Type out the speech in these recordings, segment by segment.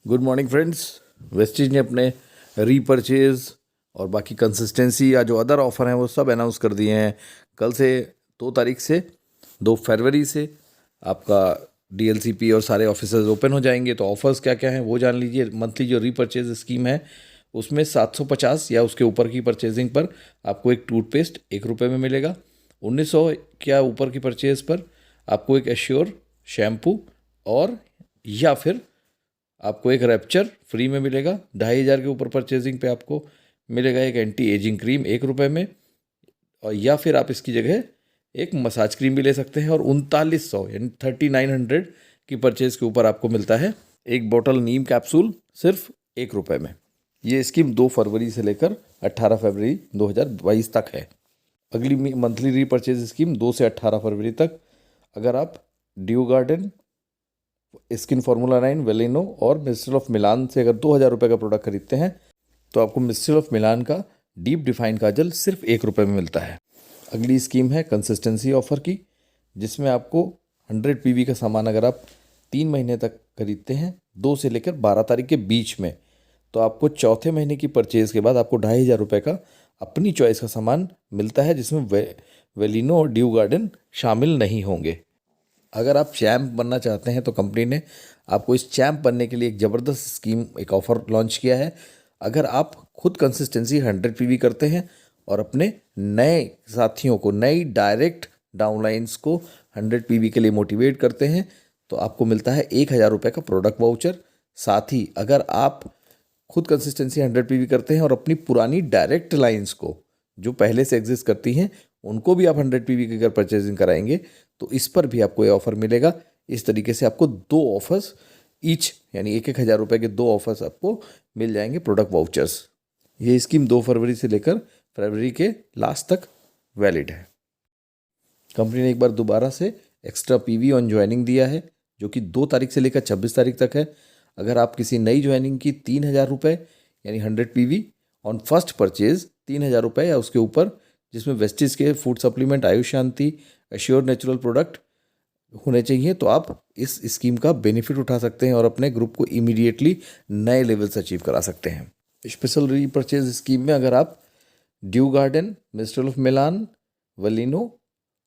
Good morning friends. Vestige ने अपने repurchase और बाकी कंसिस्टेंसी या जो अदर ऑफ़र हैं वो सब अनाउंस कर दिए हैं। कल से 2 तारीख से 2 फरवरी से आपका डीएलसीपी और सारे ऑफिसेज ओपन हो जाएंगे। तो ऑफ़र्स क्या क्या हैं वो जान लीजिए। मंथली जो रीपरचेज स्कीम है उसमें 750 या उसके ऊपर की परचेजिंग पर आपको एक टूथपेस्ट ₹1 में मिलेगा। 1900 क्या ऊपर की परचेज पर आपको एक एश्योर शैम्पू और या फिर आपको एक रैप्चर फ्री में मिलेगा। 2500 के ऊपर परचेजिंग पे आपको मिलेगा एक एंटी एजिंग क्रीम ₹1 में, और या फिर आप इसकी जगह एक मसाज क्रीम भी ले सकते हैं। और 3900 यानी 3900 की परचेज के ऊपर आपको मिलता है एक बोतल नीम कैप्सूल सिर्फ ₹1 में। ये स्कीम 2 फरवरी से लेकर 18 फरवरी 2022 तक है। अगली मंथली रीपरचेज स्कीम 2 से 18 फरवरी तक। अगर आप ड्यू गार्डन, स्किन फार्मूला 9, वेलिनो और मिस्ट्रल ऑफ मिलान से अगर ₹2000 का प्रोडक्ट खरीदते हैं तो आपको मिस्ट्रल ऑफ मिलान का डीप डिफाइन काजल सिर्फ ₹1 में मिलता है। अगली स्कीम है कंसिस्टेंसी ऑफर की, जिसमें आपको 100 पीवी का सामान अगर आप 3 महीने तक खरीदते हैं 2 से लेकर 12 तारीख के बीच में, तो आपको चौथे महीने की परचेज के बाद आपको ₹2500 का अपनी चॉइस का सामान मिलता है, जिसमें वेलिनो और ड्यू गार्डन शामिल नहीं होंगे। अगर आप चैम्प बनना चाहते हैं तो कंपनी ने आपको इस चैम्प बनने के लिए एक ज़बरदस्त स्कीम, एक ऑफ़र लॉन्च किया है। अगर आप खुद कंसिस्टेंसी 100 पीवी करते हैं और अपने नए साथियों को, नई डायरेक्ट डाउनलाइंस को 100 पीवी के लिए मोटिवेट करते हैं, तो आपको मिलता है ₹1000 का प्रोडक्ट वाउचर। साथ ही अगर आप खुद कंसिस्टेंसी 100 पीवी करते हैं और अपनी पुरानी डायरेक्ट लाइंस को, जो पहले से एग्जिस्ट करती हैं, उनको भी आप 100 पीवी की अगर परचेजिंग कराएंगे तो इस पर भी आपको ये ऑफ़र मिलेगा। इस तरीके से आपको 2 ऑफर्स ईच, यानी ₹1000 के 2 ऑफर्स आपको मिल जाएंगे प्रोडक्ट वाउचर्स। ये स्कीम 2 फरवरी से लेकर फरवरी के लास्ट तक वैलिड है। कंपनी ने एक बार दोबारा से एक्स्ट्रा पीवी ऑन ज्वाइनिंग दिया है, जो कि 2 तारीख से लेकर 26 तारीख तक है। अगर आप किसी नई ज्वाइनिंग की ₹3000 यानी 100 पीवी ऑन फर्स्ट परचेज ₹3000 या उसके ऊपर, जिसमें वेस्टिज के फूड सप्लीमेंट, आयुष शांति, एश्योर नेचुरल प्रोडक्ट होने चाहिए, तो आप इस स्कीम का बेनिफिट उठा सकते हैं और अपने ग्रुप को इमीडिएटली नए लेवल से अचीव करा सकते हैं। स्पेशल रीपरचेज स्कीम में अगर आप Dew garden, Mistral of Milan, वलिनो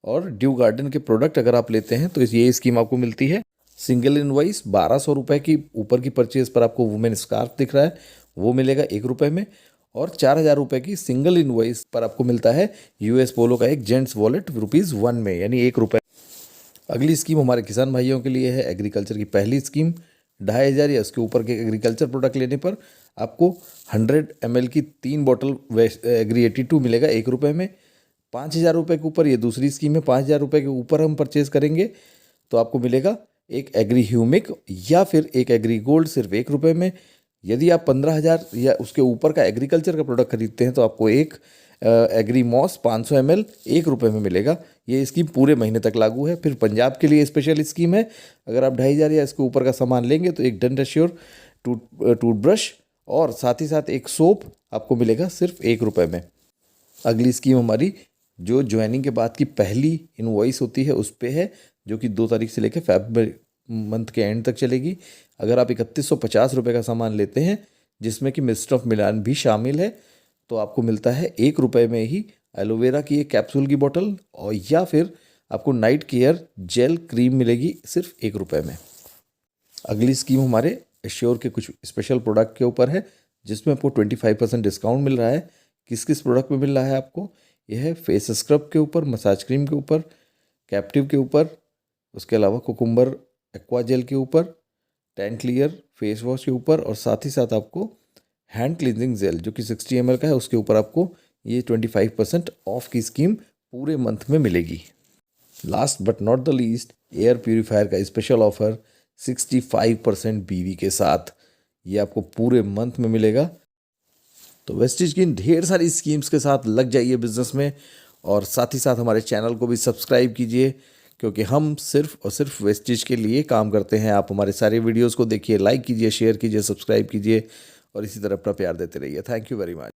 और ड्यू गार्डन के प्रोडक्ट अगर आप लेते हैं तो ये स्कीम आपको मिलती है। सिंगल इनवॉइस ₹1200 की ऊपर की परचेज पर आपको वुमेन स्कार्फ दिख रहा है, वो मिलेगा ₹1 में। और ₹4000 की सिंगल इनवॉइस पर आपको मिलता है यूएस पोलो का एक जेंट्स वॉलेट ₹1 में, यानी ₹1। अगली स्कीम हमारे किसान भाइयों के लिए है। एग्रीकल्चर की पहली स्कीम, 2500 या उसके ऊपर के एग्रीकल्चर प्रोडक्ट लेने पर आपको 100 ml की 3 बोतल एग्री 82 मिलेगा ₹1 में। ₹5000 के ऊपर ये दूसरी स्कीम है। ₹5000 के ऊपर हम परचेज करेंगे तो आपको मिलेगा एक एग्री ह्यूमिक या फिर एक एग्री गोल्ड सिर्फ ₹1 में। यदि आप 15,000 या उसके ऊपर का एग्रीकल्चर का प्रोडक्ट खरीदते हैं तो आपको एक एग्री मॉस 500 ml ₹1 में मिलेगा। ये स्कीम पूरे महीने तक लागू है। फिर पंजाब के लिए स्पेशल स्कीम है। अगर आप 2500 या इसके ऊपर का सामान लेंगे तो एक डंट एश्योर टूथब्रश और साथ ही साथ एक सोप आपको मिलेगा सिर्फ ₹1 में। अगली स्कीम हमारी जो ज्वाइनिंग के बाद की पहली इनवॉइस होती है उस पे है, जो कि 2 तारीख से लेकर फरवरी मंथ के एंड तक चलेगी। अगर आप ₹3150 का सामान लेते हैं जिसमें कि मिस्ट ऑफ मिलान भी शामिल है, तो आपको मिलता है ₹1 में ही एलोवेरा की एक कैप्सूल की बोतल, और या फिर आपको नाइट केयर जेल क्रीम मिलेगी सिर्फ ₹1 में। अगली स्कीम हमारे एश्योर के कुछ स्पेशल प्रोडक्ट के ऊपर है, जिसमें आपको 25% डिस्काउंट मिल रहा है। किस किस प्रोडक्ट में मिल रहा है आपको? यह है फेस स्क्रब के ऊपर, मसाज क्रीम के ऊपर, कैप्टिव के ऊपर, उसके अलावा कुकुम्बर एक्वा जेल के ऊपर, टैन क्लियर फेस वॉश के ऊपर, और साथ ही साथ आपको हैंड क्लींजिंग जेल जो कि 60 ml का है उसके ऊपर आपको ये 25% ऑफ की स्कीम पूरे मंथ में मिलेगी। Last but not the least, air purifier का स्पेशल ऑफर 65% बीवी के साथ, ये आपको पूरे मंथ में मिलेगा। तो वेस्टीज की इन ढेर सारी स्कीम्स के साथ लग जाइए बिजनेस में, और साथ ही साथ हमारे चैनल को भी सब्सक्राइब कीजिए, क्योंकि हम सिर्फ और सिर्फ वेस्टीज के लिए काम करते हैं। आप हमारे सारे वीडियोस को देखिए, लाइक कीजिए, शेयर कीजिए, सब्सक्राइब कीजिए और इसी तरह अपना प्यार देते रहिए। Thank you very much.